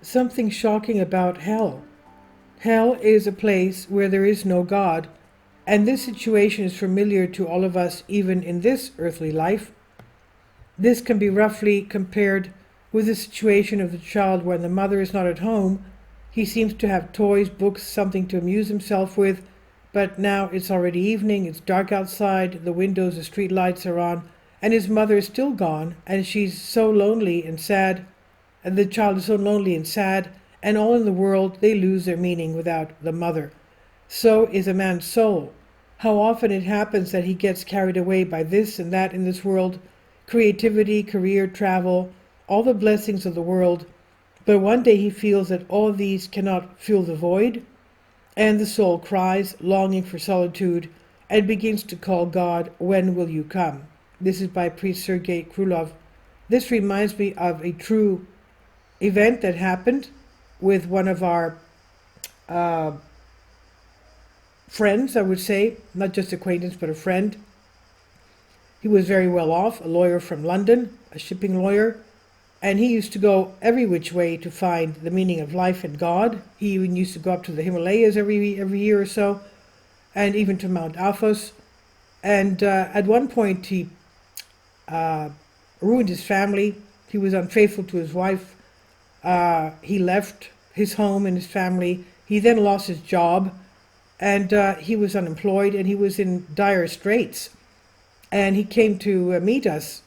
something shocking about hell. Hell is a place where there is no God, and this situation is familiar to all of us even in this earthly life. This can be roughly compared with the situation of the child when the mother is not at home. He seems to have toys, books, something to amuse himself with, but now it's already evening, it's dark outside, the windows, the street lights are on, and his mother is still gone, and she's so lonely and sad, and the child is so lonely and sad, and all in the world they lose their meaning without the mother. So is a man's soul. How often it happens that he gets carried away by this and that in this world, creativity, career, travel, all the blessings of the world, but one day he feels that all these cannot fill the void, and the soul cries, longing for solitude, and begins to call God, "When will you come?" This is by priest Sergei Krylov. This reminds me of a true event that happened with one of our friends, I would say, not just acquaintance, but a friend. He was very well off, a lawyer from London, a shipping lawyer, and he used to go every which way to find the meaning of life and God. He even used to go up to the Himalayas every year or so, and even to Mount Athos. And at one point he ruined his family. He was unfaithful to his wife. He left his home and his family. He then lost his job, and he was unemployed, and he was in dire straits. And he came to meet us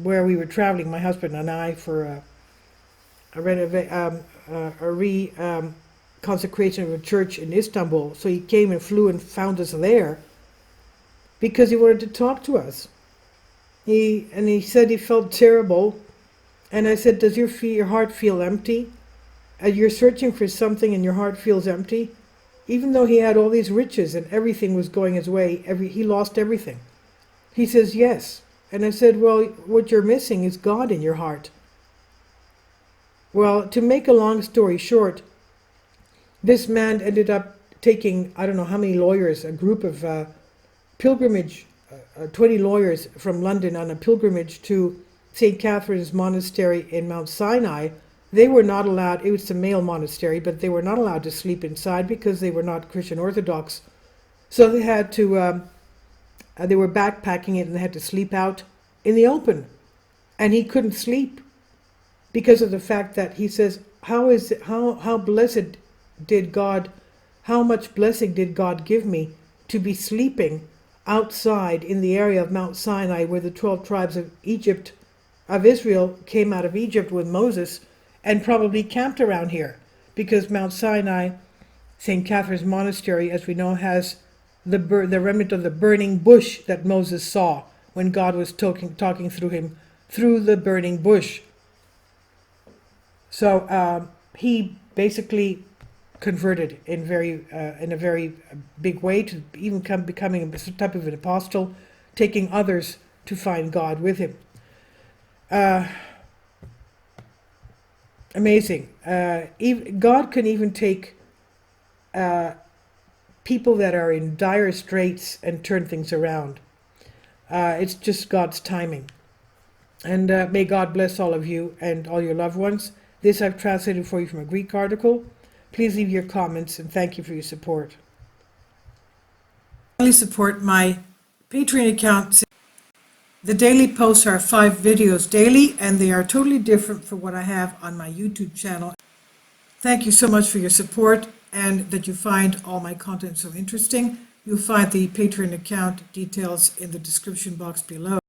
where we were traveling, my husband and I, for a consecration of a church in Istanbul. So he came and flew and found us there because he wanted to talk to us. He said he felt terrible, and I said, "Does your heart feel empty? You're searching for something and your heart feels empty?" Even though he had all these riches and everything was going his way, he lost everything. He says, "Yes." And I said, "Well, what you're missing is God in your heart." Well, to make a long story short, this man ended up taking, I don't know how many lawyers, a group of pilgrimage, 20 lawyers from London on a pilgrimage to St. Catherine's Monastery in Mount Sinai. They were not allowed, it was a male monastery, but they were not allowed to sleep inside because they were not Christian Orthodox. So they had to, they were backpacking it and they had to sleep out in the open. And he couldn't sleep because of the fact that he says, how blessed did God, how much blessing did God give me to be sleeping outside in the area of Mount Sinai where the 12 tribes of Israel came out of Egypt with Moses and probably camped around here, because Mount Sinai, St. Catherine's Monastery, as we know, has the remnant of the burning bush that Moses saw when God was talking through him through the burning bush. So he basically converted in a very big way to even becoming a type of an apostle, taking others to find God with him. Amazing. God can even take people that are in dire straits and turn things around. It's just God's timing. And may God bless all of you and all your loved ones. This I've translated for you from a Greek article. Please leave your comments, and thank you for your support. Please support my Patreon account. The daily posts are 5 videos daily, and they are totally different from what I have on my YouTube channel. Thank you so much for your support, and that you find all my content so interesting. You'll find the Patreon account details in the description box below.